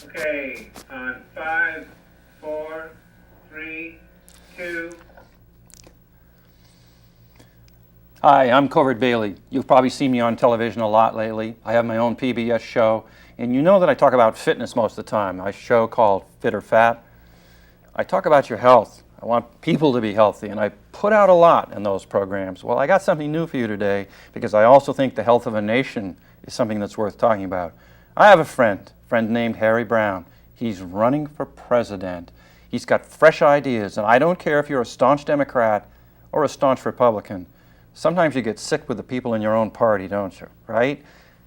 Okay, on 5, 4, 3, 2. Hi, I'm Covert Bailey. You've probably seen me on television a lot lately. I have my own PBS show, and you know that I talk about fitness most of the time. My show called Fit or Fat. I talk about your health. I want people to be healthy, and I put out a lot in those programs. Well, I got something new for you today because I also think the health of a nation is something that's worth talking about. I have a friend named Harry Browne. He's running for president. He's got fresh ideas, and I don't care if you're a staunch Democrat or a staunch Republican. Sometimes you get sick with the people in your own party, don't you, right?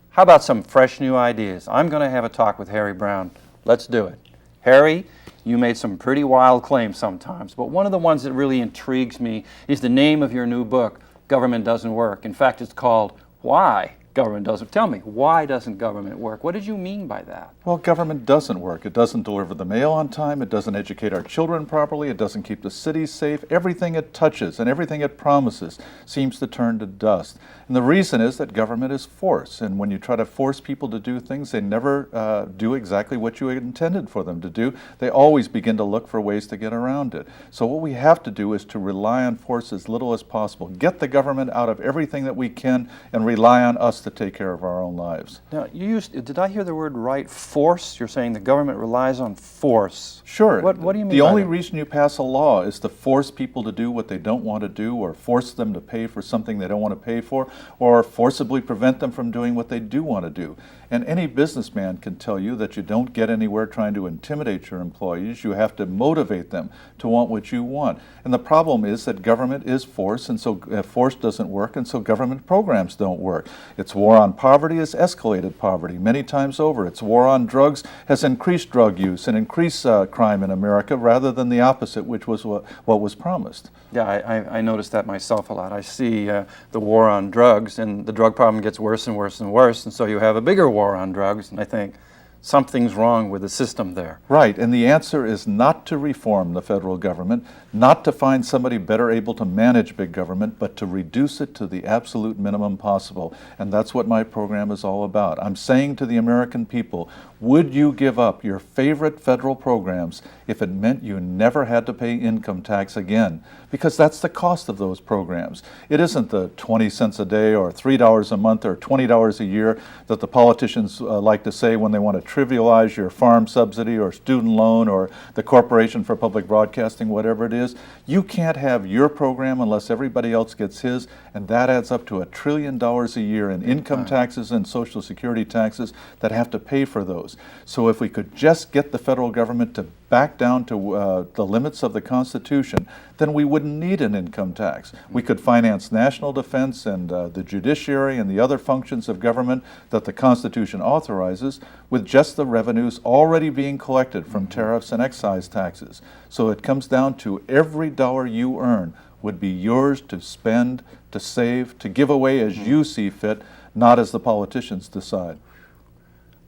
How about some fresh new ideas? I'm going to have a talk with Harry Browne. Let's do it. Harry, you made some pretty wild claims sometimes, but one of the ones that really intrigues me is the name of your new book, Government Doesn't Work. In fact, it's called Why Government Doesn't. Tell me, why doesn't government work? What did you mean by that? Well, government doesn't work. It doesn't deliver the mail on time. It doesn't educate our children properly. It doesn't keep the cities safe. Everything it touches and everything it promises seems to turn to dust. And the reason is that government is force. And when you try to force people to do things, they never do exactly what you intended for them to do. They always begin to look for ways to get around it. So what we have to do is to rely on force as little as possible. Get the government out of everything that we can and rely on us to take care of our own lives. Now, did I hear the word right? Force? You're saying the government relies on force. Sure. What do you mean The by only that? reason you pass a law is to force people to do what they don't want to do, or force them to pay for something they don't want to pay for, or forcibly prevent them from doing what they do want to do. And any businessman can tell you that you don't get anywhere trying to intimidate your employees. You have to motivate them to want what you want. And the problem is that government is force, and so force doesn't work, and so government programs don't work. Its war on poverty has escalated poverty many times over. Its war on drugs has increased drug use and increased crime in America rather than the opposite, which was what was promised. Yeah, I noticed that myself a lot. I see the war on drugs, and the drug problem gets worse and worse and worse, and so you have a bigger war on drugs, and I think something's wrong with the system there. Right, and the answer is not to reform the federal government, not to find somebody better able to manage big government, but to reduce it to the absolute minimum possible. And that's what my program is all about. I'm saying to the American people, would you give up your favorite federal programs if it meant you never had to pay income tax again? Because that's the cost of those programs. It isn't the 20 cents a day or $3 a month or $20 a year that the politicians like to say when they want to trivialize your farm subsidy or student loan or the Corporation for Public Broadcasting, whatever it is. You can't have your program unless everybody else gets his, and that adds up to $1 trillion a year in income taxes and Social Security taxes that have to pay for those. So if we could just get the federal government to back down to the limits of the Constitution, then we wouldn't need an income tax. We could finance national defense and the judiciary and the other functions of government that the Constitution authorizes with just the revenues already being collected from tariffs and excise taxes. So it comes down to every dollar you earn would be yours to spend, to save, to give away as you see fit, not as the politicians decide.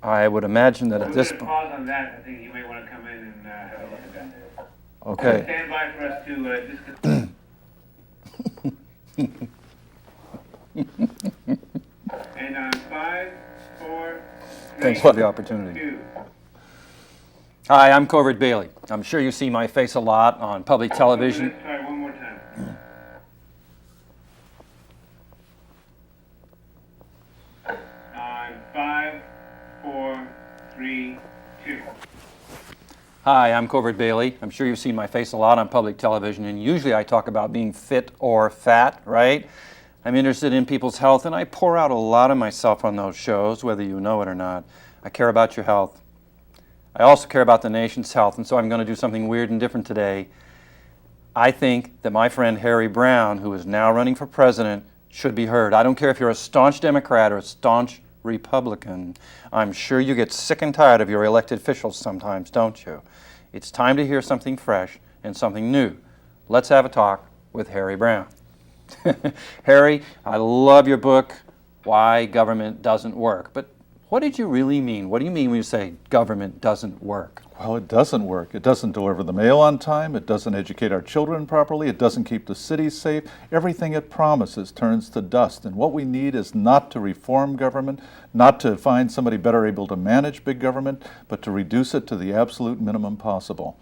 I would imagine that at this point. point. Pause on that. I think you may want to come in and have a look at that. Okay. Stand by for us to And on 5, 4, 3, Thanks for the opportunity. 2. Hi, I'm Covert Bailey. I'm sure you see my face a lot on public television. Let's try one more time. On 5, 4, 3, 2. Hi, I'm Covert Bailey. I'm sure you've seen my face a lot on public television, and usually I talk about being fit or fat, right? I'm interested in people's health, and I pour out a lot of myself on those shows, whether you know it or not. I care about your health. I also care about the nation's health, and so I'm going to do something weird and different today. I think that my friend Harry Browne, who is now running for president, should be heard. I don't care if you're a staunch Democrat or a staunch Republican. I'm sure you get sick and tired of your elected officials sometimes, don't you? It's time to hear something fresh and something new. Let's have a talk with Harry Browne. Harry, I love your book, Why Government Doesn't Work. But What did you really mean? What do you mean when you say government doesn't work? Well, it doesn't work. It doesn't deliver the mail on time. It doesn't educate our children properly. It doesn't keep the cities safe. Everything it promises turns to dust. And what we need is not to reform government, not to find somebody better able to manage big government, but to reduce it to the absolute minimum possible.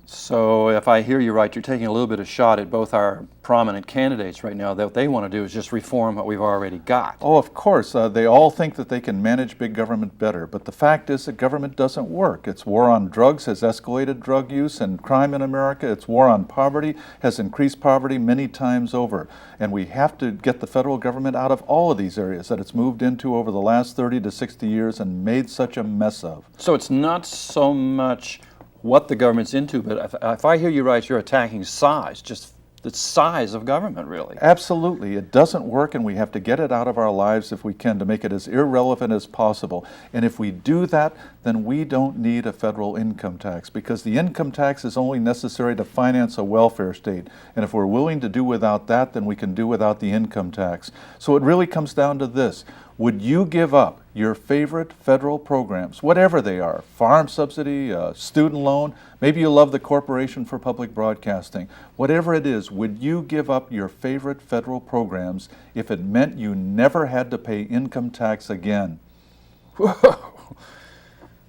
So if I hear you right, you're taking a little bit of shot at both our prominent candidates right now. That what they want to do is just reform what we've already got. Oh, of course. They all think that they can manage big government better. But the fact is that government doesn't work. Its war on drugs has escalated drug use and crime in America. Its war on poverty has increased poverty many times over. And we have to get the federal government out of all of these areas that it's moved into over the last 30 to 60 years and made such a mess of. So it's not so much what the government's into, but if I hear you right, you're attacking size, just the size of government, really. Absolutely. It doesn't work, and we have to get it out of our lives if we can to make it as irrelevant as possible. And if we do that, then we don't need a federal income tax, because the income tax is only necessary to finance a welfare state. And if we're willing to do without that, then we can do without the income tax. So it really comes down to this. Would you give up your favorite federal programs, whatever they are, farm subsidy, student loan, maybe you love the Corporation for Public Broadcasting, whatever it is, would you give up your favorite federal programs if it meant you never had to pay income tax again? Whoa.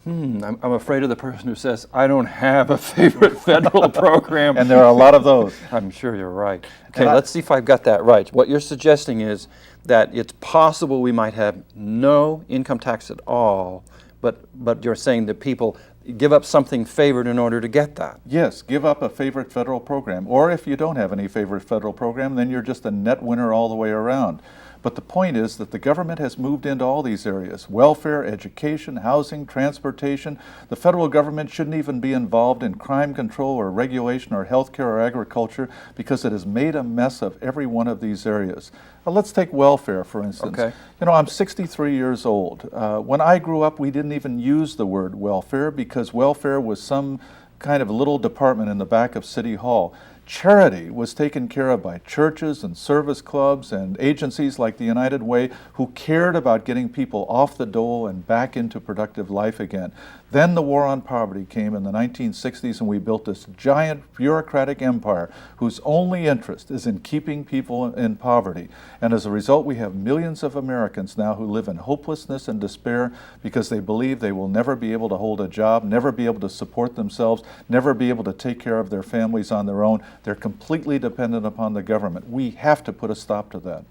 I'm afraid of the person who says, I don't have a favorite federal program. And there are a lot of those. I'm sure you're right. Okay, let's see if I've got that right. What you're suggesting is that it's possible we might have no income tax at all, but you're saying that people give up something favored in order to get that. Yes, give up a favorite federal program. Or if you don't have any favorite federal program, then you're just a net winner all the way around. But the point is that the government has moved into all these areas: welfare, education, housing, transportation. The federal government shouldn't even be involved in crime control or regulation or healthcare or agriculture, because it has made a mess of every one of these areas. Let's take welfare, for instance. Okay. You know, I'm 63 years old. When I grew up, we didn't even use the word welfare, because welfare was some kind of little department in the back of City Hall. Charity was taken care of by churches and service clubs and agencies like the United Way, who cared about getting people off the dole and back into productive life again. Then the war on poverty came in the 1960s, and we built this giant bureaucratic empire whose only interest is in keeping people in poverty. And as a result, we have millions of Americans now who live in hopelessness and despair because they believe they will never be able to hold a job, never be able to support themselves, never be able to take care of their families on their own. They're completely dependent upon the government. We have to put a stop to that.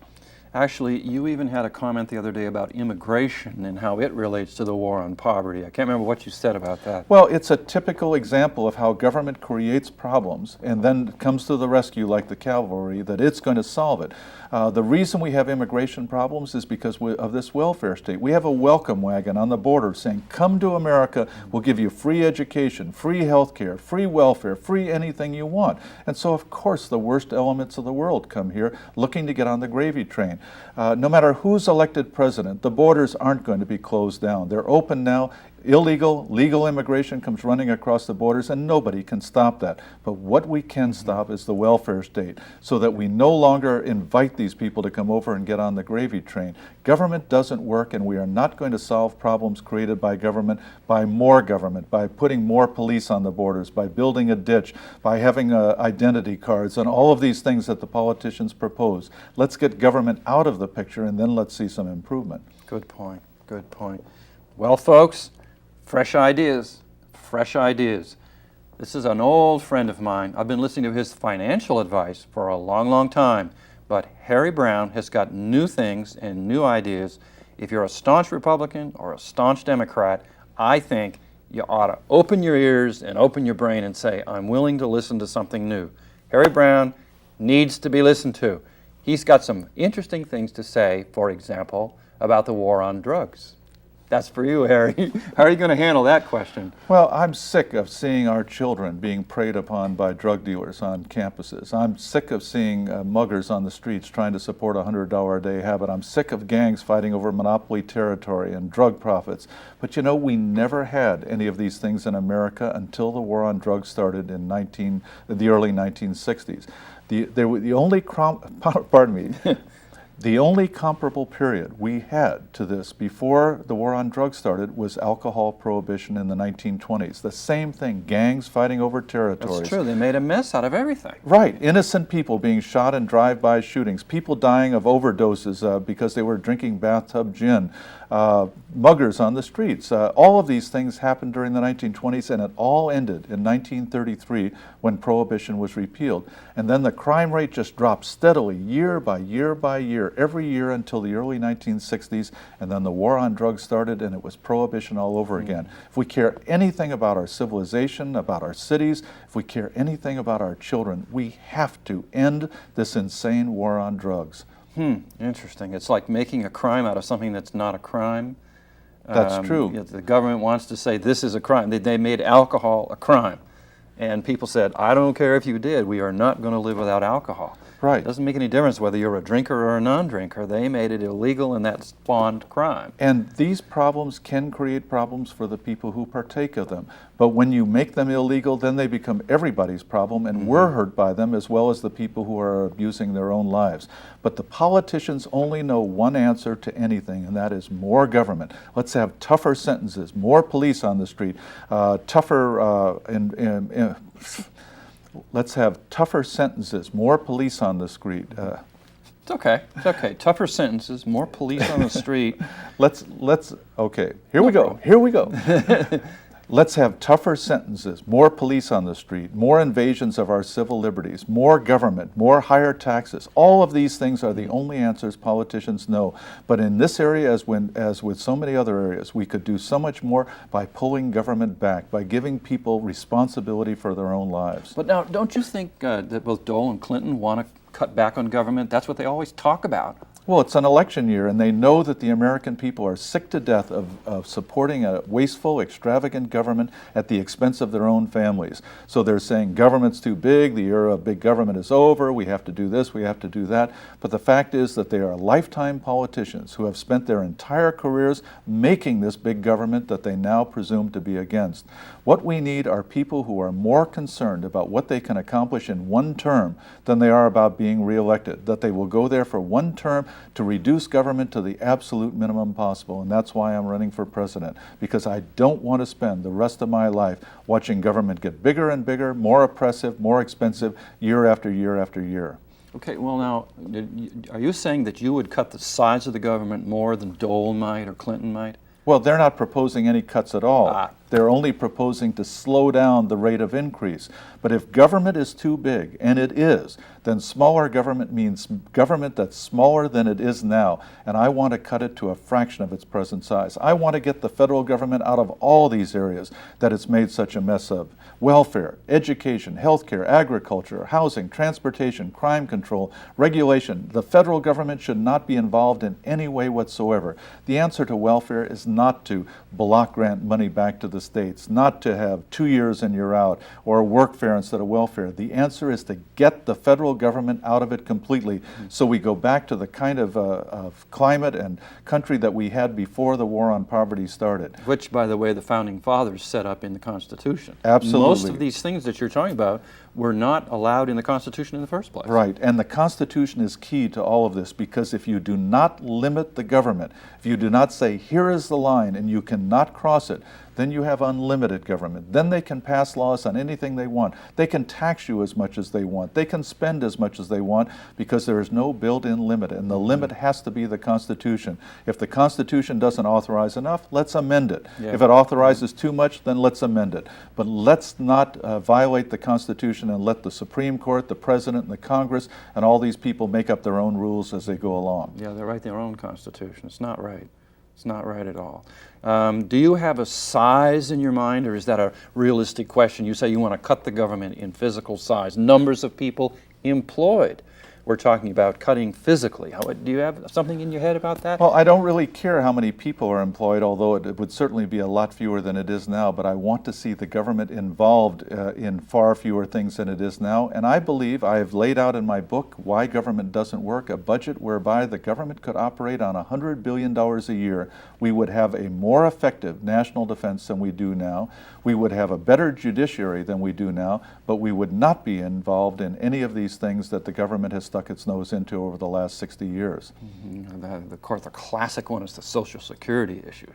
Actually, you even had a comment the other day about immigration and how it relates to the war on poverty. I can't remember what you said about that. Well, it's a typical example of how government creates problems and then comes to the rescue like the cavalry, that it's going to solve it. The reason we have immigration problems is because of this welfare state. We have a welcome wagon on the border saying, come to America, we'll give you free education, free health care, free welfare, free anything you want. And so, of course, the worst elements of the world come here looking to get on the gravy train. No matter who's elected president, the borders aren't going to be closed down. They're open now. Illegal, legal immigration comes running across the borders, and nobody can stop that. But what we can stop is the welfare state, so that we no longer invite these people to come over and get on the gravy train. Government doesn't work, and we are not going to solve problems created by government, by putting more police on the borders, by building a ditch, by having identity cards, and all of these things that the politicians propose. Let's get government out of the picture, and then let's see some improvement. Good point. Good point. Well, folks, fresh ideas, fresh ideas. This is an old friend of mine. I've been listening to his financial advice for a long, long time. But Harry Browne has got new things and new ideas. If you're a staunch Republican or a staunch Democrat, I think you ought to open your ears and open your brain and say, I'm willing to listen to something new. Harry Browne needs to be listened to. He's got some interesting things to say, for example, about the war on drugs. That's for you, Harry. How are you going to handle that question? Well, I'm sick of seeing our children being preyed upon by drug dealers on campuses. I'm sick of seeing muggers on the streets trying to support a $100 a day habit. I'm sick of gangs fighting over monopoly territory and drug profits. But you know, we never had any of these things in America until the war on drugs started in the early 1960s. The only The only comparable period we had to this before the war on drugs started was alcohol prohibition in the 1920s. The same thing, gangs fighting over territories. That's true. They made a mess out of everything. Right. Innocent people being shot in drive-by shootings, people dying of overdoses because they were drinking bathtub gin, muggers on the streets. All of these things happened during the 1920s, and it all ended in 1933 when prohibition was repealed. And then the crime rate just dropped steadily year by year by year, every year until the early 1960s, and then the war on drugs started and it was prohibition all over again. If we care anything about our civilization, about our cities, if we care anything about our children, we have to end this insane war on drugs. Interesting. It's like making a crime out of something that's not a crime. That's true. The government wants to say this is a crime. They made alcohol a crime. And people said, I don't care if you did, we are not going to live without alcohol. Right. It doesn't make any difference whether you're a drinker or a non-drinker. They made it illegal, and that spawned crime. And these problems can create problems for the people who partake of them. But when you make them illegal, then they become everybody's problem, and we're hurt by them as well as the people who are abusing their own lives. But the politicians only know one answer to anything, and that is more government. Let's have tougher sentences, more police on the street, let's have tougher sentences, more police on the street. It's okay. It's okay. Tougher sentences, more police on the street. Okay, here we go. Let's have tougher sentences, more police on the street, more invasions of our civil liberties, more government, more higher taxes. All of these things are the only answers politicians know. But in this area, as with so many other areas, we could do so much more by pulling government back, by giving people responsibility for their own lives. But now, don't you think that both Dole and Clinton want to cut back on government? That's what they always talk about. Well, it's an election year, and they know that the American people are sick to death of supporting a wasteful, extravagant government at the expense of their own families. So they're saying government's too big, the era of big government is over, we have to do this, we have to do that. But the fact is that they are lifetime politicians who have spent their entire careers making this big government that they now presume to be against. What we need are people who are more concerned about what they can accomplish in one term than they are about being reelected, that they will go there for one term to reduce government to the absolute minimum possible. And that's why I'm running for president, because I don't want to spend the rest of my life watching government get bigger and bigger, more oppressive, more expensive, year after year after year. Okay, well now, are you saying that you would cut the size of the government more than Dole might or Clinton might? Well, they're not proposing any cuts at all. They're only proposing to slow down the rate of increase. But if government is too big, and it is, then smaller government means government that's smaller than it is now. And I want to cut it to a fraction of its present size. I want to get the federal government out of all these areas that it's made such a mess of. Welfare, education, healthcare, agriculture, housing, transportation, crime control, regulation. The federal government should not be involved in any way whatsoever. The answer to welfare is not to block grant money back to the states, not to have 2 years and you're out, or workfare instead of welfare. The answer is to get the federal government out of it completely, so we go back to the kind of climate and country that we had before the war on poverty started. Which, by the way, the Founding Fathers set up in the Constitution. Absolutely. Most of these things that you're talking about were not allowed in the Constitution in the first place. Right, and the Constitution is key to all of this, because if you do not limit the government, if you do not say, here is the line and you cannot cross it, then you have unlimited government. Then they can pass laws on anything they want. They can tax you as much as they want. They can spend as much as they want, because there is no built-in limit, and the limit has to be the Constitution. If the Constitution doesn't authorize enough, let's amend it. Yeah. If it authorizes too much, then let's amend it. But let's not violate the Constitution and let the Supreme Court, the President, and the Congress, and all these people make up their own rules as they go along. Yeah, they write their own Constitution. It's not right. It's not right at all. Do you have a size in your mind, or is that a realistic question? You say you want to cut the government in physical size, numbers of people employed. We're talking about cutting physically. Do you have something in your head about that? Well, I don't really care how many people are employed, although it would certainly be a lot fewer than it is now, but I want to see the government involved in far fewer things than it is now. And I believe I have laid out in my book Why Government Doesn't Work, a budget whereby the government could operate on $100 billion a year. We would have a more effective national defense than we do now. We would have a better judiciary than we do now, but we would not be involved in any of these things that the government has stuck its nose into over the last 60 years. Of course, the classic one is the Social Security issue.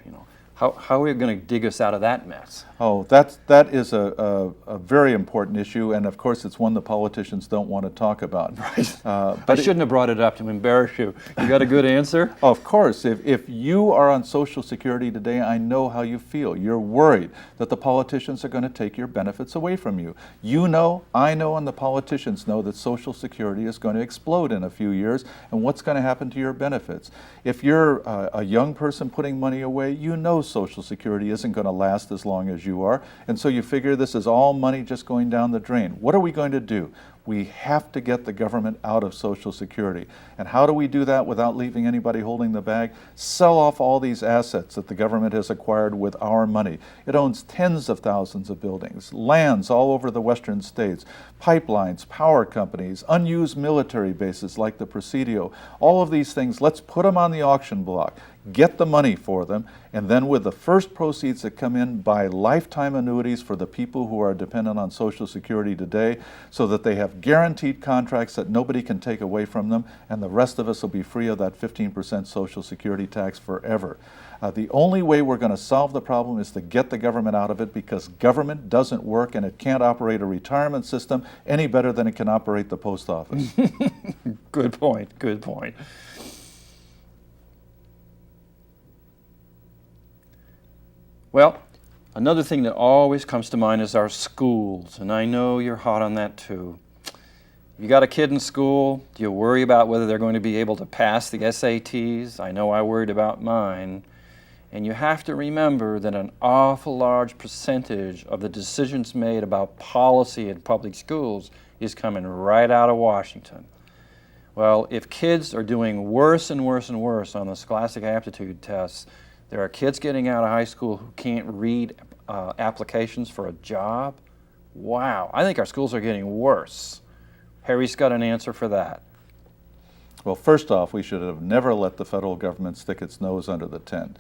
How are we going to dig us out of that mess? Oh, that is a very important issue, and of course it's one the politicians don't want to talk about. Right. I shouldn't have brought it up to embarrass you. You got a good answer? Of course. If you are on Social Security today, I know how you feel. You're worried that the politicians are going to take your benefits away from you. You know, I know, and the politicians know that Social Security is going to explode in a few years, and what's going to happen to your benefits? If you're a young person putting money away, you know Social Security isn't going to last as long as you are, and so you figure this is all money just going down the drain. What are we going to do? We have to get the government out of Social Security. And how do we do that without leaving anybody holding the bag? Sell off all these assets that the government has acquired with our money. It owns tens of thousands of buildings, lands all over the western states, pipelines, power companies, unused military bases like the Presidio. All of these things, let's put them on the auction block, get the money for them, and then with the first proceeds that come in, buy lifetime annuities for the people who are dependent on Social Security today, so that they have guaranteed contracts that nobody can take away from them, and the rest of us will be free of that 15% Social Security tax forever. The only way we're going to solve the problem is to get the government out of it, because government doesn't work and it can't operate a retirement system any better than it can operate the post office. Good point, good point. Well, another thing that always comes to mind is our schools, and I know you're hot on that too. You got a kid in school, do you worry about whether they're going to be able to pass the SATs? I know I worried about mine. And you have to remember that an awful large percentage of the decisions made about policy in public schools is coming right out of Washington. Well, if kids are doing worse and worse and worse on the scholastic aptitude tests, there are kids getting out of high school who can't read applications for a job. Wow, I think our schools are getting worse. Harry's got an answer for that. Well, first off, we should have never let the federal government stick its nose under the tent.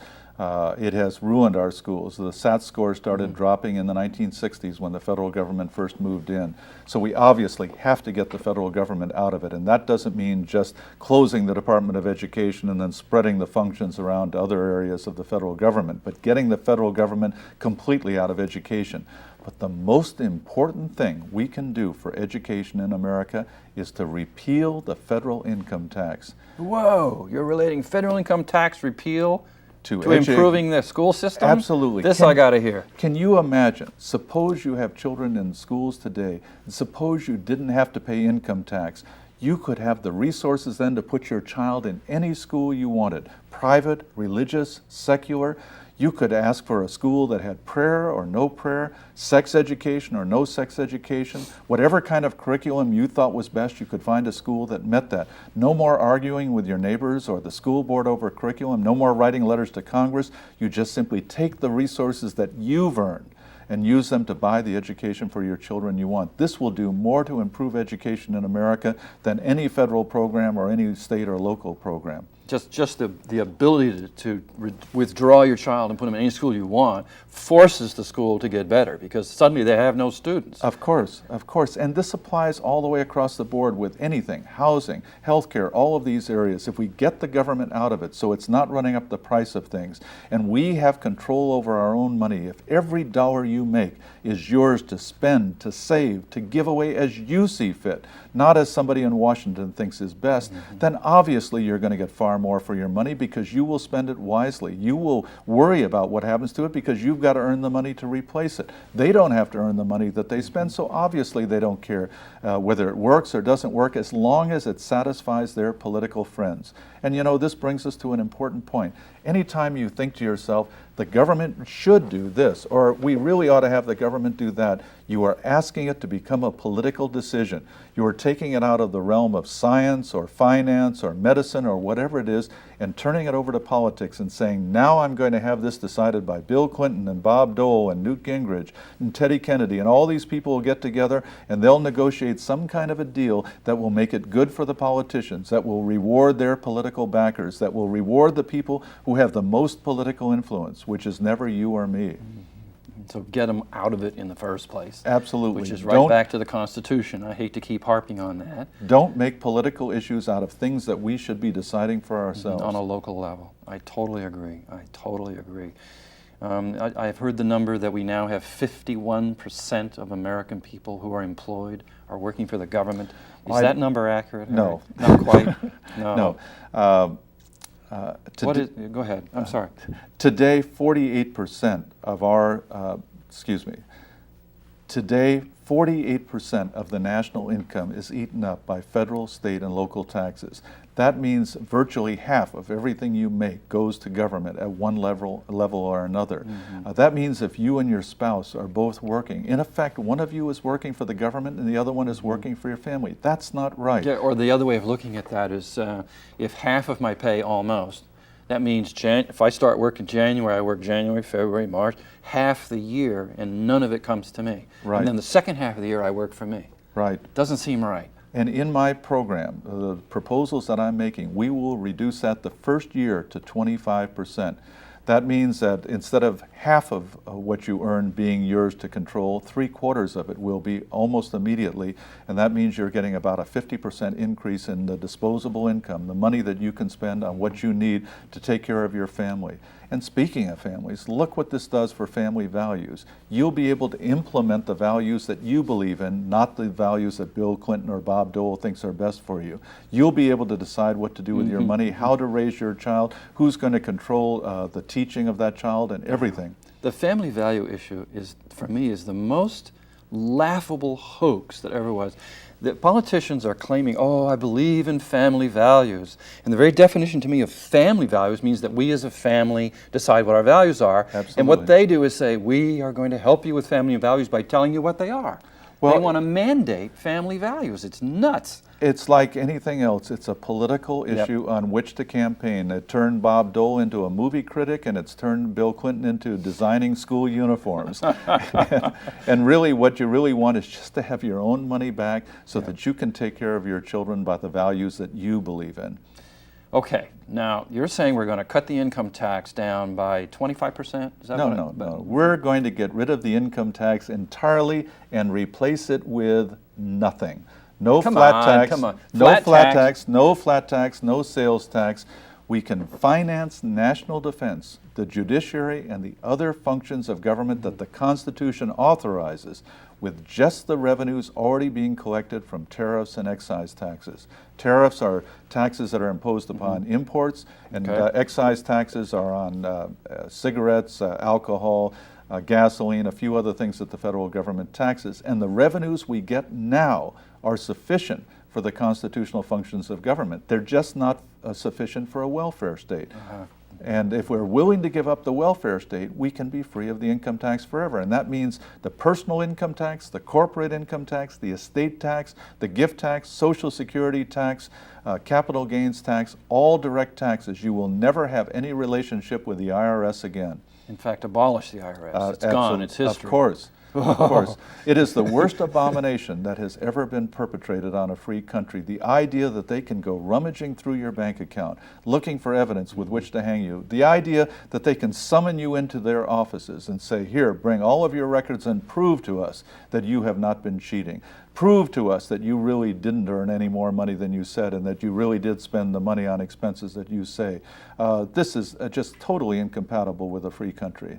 It has ruined our schools. The SAT scores started dropping in the 1960s when the federal government first moved in. So we obviously have to get the federal government out of it, and that doesn't mean just closing the Department of Education and then spreading the functions around to other areas of the federal government, but getting the federal government completely out of education. But the most important thing we can do for education in America is to repeal the federal income tax. Whoa, you're relating federal income tax repeal to improving the school system? Absolutely. This I got to hear. Can you imagine, suppose you have children in schools today, and suppose you didn't have to pay income tax. You could have the resources then to put your child in any school you wanted, private, religious, secular. You could ask for a school that had prayer or no prayer, sex education or no sex education. Whatever kind of curriculum you thought was best, you could find a school that met that. No more arguing with your neighbors or the school board over curriculum. No more writing letters to Congress. You just simply take the resources that you've earned and use them to buy the education for your children you want. This will do more to improve education in America than any federal program or any state or local program. Just the ability to withdraw your child and put them in any school you want forces the school to get better, because suddenly they have no students. Of course. And this applies all the way across the board with anything, housing, healthcare, all of these areas. If we get the government out of it so it's not running up the price of things, and we have control over our own money, if every dollar you make is yours to spend, to save, to give away as you see fit, not as somebody in Washington thinks is best, then obviously you're going to get far more for your money, because you will spend it wisely. You will worry about what happens to it because you've got to earn the money to replace it. They don't have to earn the money that they spend, so obviously they don't care whether it works or doesn't work, as long as it satisfies their political friends. And you know, this brings us to an important point. Anytime you think to yourself, the government should do this, or we really ought to have the government do that, you are asking it to become a political decision. You are taking it out of the realm of science or finance or medicine or whatever it is, and turning it over to politics and saying, now I'm going to have this decided by Bill Clinton and Bob Dole and Newt Gingrich and Teddy Kennedy, and all these people will get together and they'll negotiate some kind of a deal that will make it good for the politicians, that will reward their political backers, that will reward the people who have the most political influence, which is never you or me. So get them out of it in the first place. Absolutely. Which is right back to the Constitution. I hate to keep harping on that. Don't make political issues out of things that we should be deciding for ourselves. On a local level. I totally agree. I totally agree. I've heard the number that we now have 51% of American people who are employed are working for the government. Is that number accurate? No. Not quite? No. No. Go ahead. I'm sorry. Today, 48% of our, today, 48% of the national income is eaten up by federal, state, and local taxes. That means virtually half of everything you make goes to government at one level or another. That means if you and your spouse are both working, in effect, one of you is working for the government and the other one is working for your family. That's not right. Yeah, or the other way of looking at that is if half of my pay almost, that means if I start work in January, I work January, February, March, half the year, and none of it comes to me. Right. And then the second half of the year, I work for me. Right. Doesn't seem right. And in my program, the proposals that I'm making, we will reduce that the first year to 25%. That means that instead of half of what you earn being yours to control, 3/4 of it will be almost immediately, and that means you're getting about a 50% increase in the disposable income, the money that you can spend on what you need to take care of your family. And speaking of families, look what this does for family values. You'll be able to implement the values that you believe in, not the values that Bill Clinton or Bob Dole thinks are best for you. You'll be able to decide what to do with your money, how to raise your child, who's going to control the teaching of that child, and everything. The family value issue is, for me, is the most laughable hoax that ever was. The politicians are claiming, oh, I believe in family values. And the very definition to me of family values means that we as a family decide what our values are. Absolutely. And what they do is say, we are going to help you with family values by telling you what they are. Well, they want to mandate family values. It's nuts. It's like anything else. It's a political issue on which to campaign. It turned Bob Dole into a movie critic, and it's turned Bill Clinton into designing school uniforms. And really, what you really want is just to have your own money back so that you can take care of your children by the values that you believe in. Okay, now you're saying we're going to cut the income tax down by 25%? Is that No. We're going to get rid of the income tax entirely and replace it with nothing. No flat tax, no flat tax, no sales tax. We can finance national defense, the judiciary, and the other functions of government that the Constitution authorizes with just the revenues already being collected from tariffs and excise taxes. Tariffs are taxes that are imposed upon imports, and excise taxes are on cigarettes, alcohol, gasoline, a few other things that the federal government taxes. And the revenues we get now are sufficient for the constitutional functions of government. They're just not sufficient for a welfare state. And if we're willing to give up the welfare state, we can be free of the income tax forever. And that means the personal income tax, the corporate income tax, the estate tax, the gift tax, Social Security tax, capital gains tax, all direct taxes. You will never have any relationship with the IRS again. In fact, abolish the IRS. It's gone. It's history. Of course. Of course. It is the worst abomination that has ever been perpetrated on a free country. The idea that they can go rummaging through your bank account, looking for evidence with which to hang you. The idea that they can summon you into their offices and say, here, bring all of your records and prove to us that you have not been cheating. Prove to us that you really didn't earn any more money than you said and that you really did spend the money on expenses that you say. This is just totally incompatible with a free country.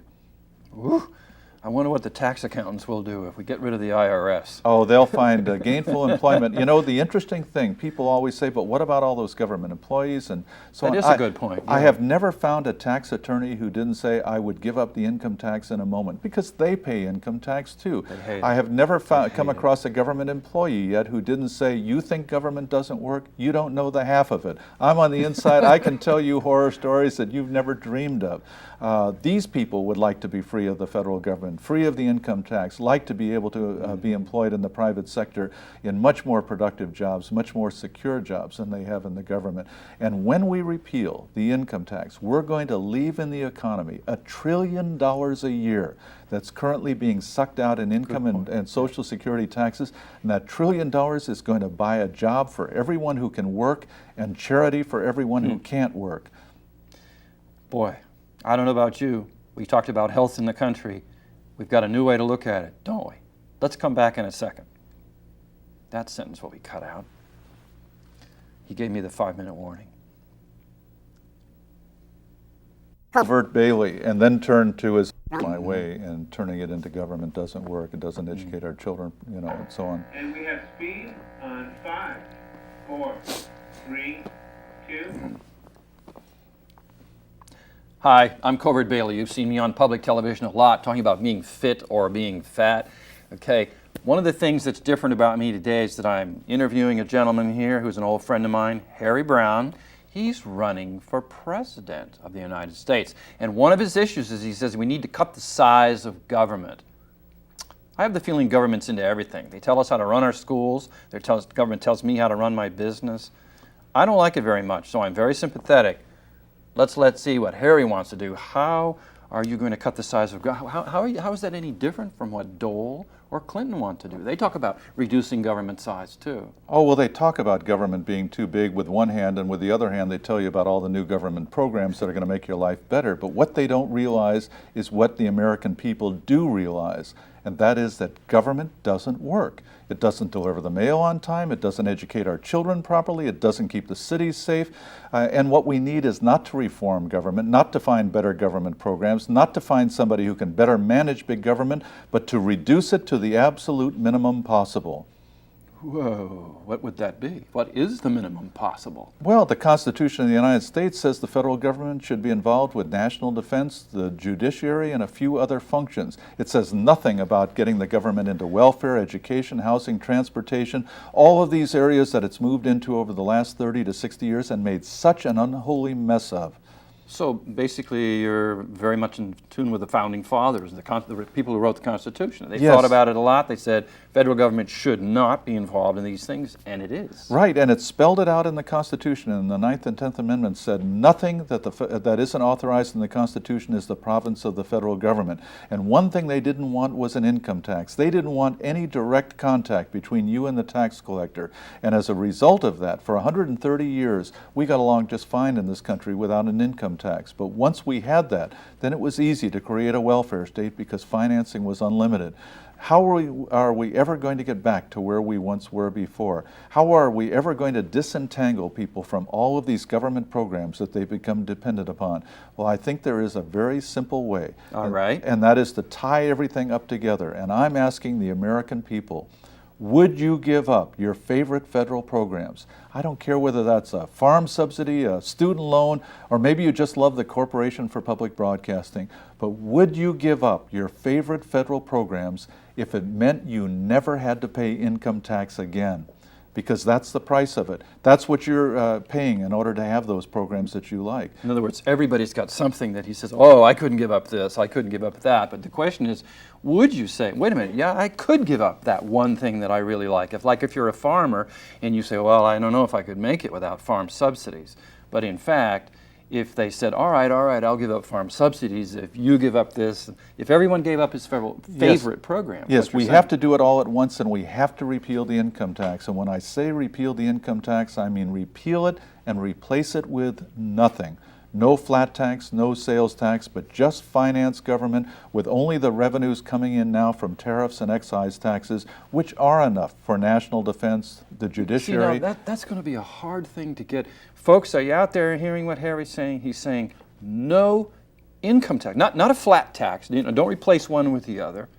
Ooh. I wonder what the tax accountants will do if we get rid of the IRS. Oh, they'll find gainful employment. You know, the interesting thing, people always say, but what about all those government employees and so on? That is a good point. I have never found a tax attorney who didn't say, I would give up the income tax in a moment, because they pay income tax too. I have never come across a government employee yet who didn't say, you think government doesn't work? You don't know the half of it. I'm on the inside. I can tell you horror stories that you've never dreamed of. These people would like to be free of the federal government, free of the income tax, like to be able to be employed in the private sector in much more productive jobs, much more secure jobs than they have in the government. And when we repeal the income tax, we're going to leave in the economy $1 trillion a year that's currently being sucked out in income and Social Security taxes. And that $1 trillion is going to buy a job for everyone who can work and charity for everyone who can't work. Boy, I don't know about you. We talked about health in the country. We've got a new way to look at it, don't we? Let's come back in a second. That sentence will be cut out. He gave me the 5-minute warning. Covert Bailey, and then turn to his my way, and turning it into government doesn't work. It doesn't educate our children, and so on. And we have speed on 5, 4, 3, 2. Hi, I'm Covert Bailey. You've seen me on public television a lot talking about being fit or being fat. Okay, one of the things that's different about me today is that I'm interviewing a gentleman here who's an old friend of mine, Harry Browne. He's running for president of the United States. And one of his issues is he says we need to cut the size of government. I have the feeling government's into everything. They tell us how to run our schools. The government tells me how to run my business. I don't like it very much, so I'm very sympathetic. Let's see what Harry wants to do. How are you going to cut the size of government? How is that any different from what Dole or Clinton want to do? They talk about reducing government size too. Oh, well, they talk about government being too big with one hand, and with the other hand, they tell you about all the new government programs that are going to make your life better. But what they don't realize is what the American people do realize, and that is that government doesn't work. It doesn't deliver the mail on time, it doesn't educate our children properly, it doesn't keep the cities safe, and what we need is not to reform government, not to find better government programs, not to find somebody who can better manage big government, but to reduce it to the absolute minimum possible. Whoa, what would that be? What is the minimum possible? Well, the Constitution of the United States says the federal government should be involved with national defense, the judiciary, and a few other functions. It says nothing about getting the government into welfare, education, housing, transportation, all of these areas that it's moved into over the last 30 to 60 years and made such an unholy mess of. So basically you're very much in tune with the founding fathers, the people who wrote the Constitution. They Yes. thought about it a lot. They said federal government should not be involved in these things, and it is. Right, and it spelled it out in the Constitution, and the 9th and 10th Amendments said nothing that isn't authorized in the Constitution is the province of the federal government. And one thing they didn't want was an income tax. They didn't want any direct contact between you and the tax collector. And as a result of that, for 130 years, we got along just fine in this country without an income tax. But once we had that, then it was easy to create a welfare state because financing was unlimited. How are we ever going to get back to where we once were before? How are we ever going to disentangle people from all of these government programs that they've become dependent upon? Well, I think there is a very simple way. All right. And that is to tie everything up together. And I'm asking the American people, would you give up your favorite federal programs? I don't care whether that's a farm subsidy, a student loan, or maybe you just love the Corporation for Public Broadcasting, but would you give up your favorite federal programs if it meant you never had to pay income tax again? Because that's the price of it. That's what you're paying in order to have those programs that you like. In other words, everybody's got something that he says, oh, I couldn't give up this, I couldn't give up that. But the question is, would you say, wait a minute, yeah, I could give up that one thing that I really like. If you're a farmer and you say, well, I don't know if I could make it without farm subsidies. But in fact, if they said, all right, I'll give up farm subsidies if you give up this, if everyone gave up his favorite program. Yes, we have to do it all at once, and we have to repeal the income tax. And when I say repeal the income tax, I mean repeal it and replace it with nothing. No flat tax, no sales tax, but just finance government with only the revenues coming in now from tariffs and excise taxes, which are enough for national defense, the judiciary. See, now that's going to be a hard thing to get. Folks, are you out there hearing what Harry's saying? He's saying no income tax, not a flat tax. Don't replace one with the other.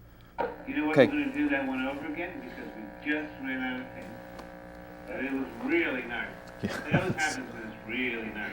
You know what, Okay. we're going to do that one over again because we just ran out of things. But it was really nice. It always happens when it's really nice.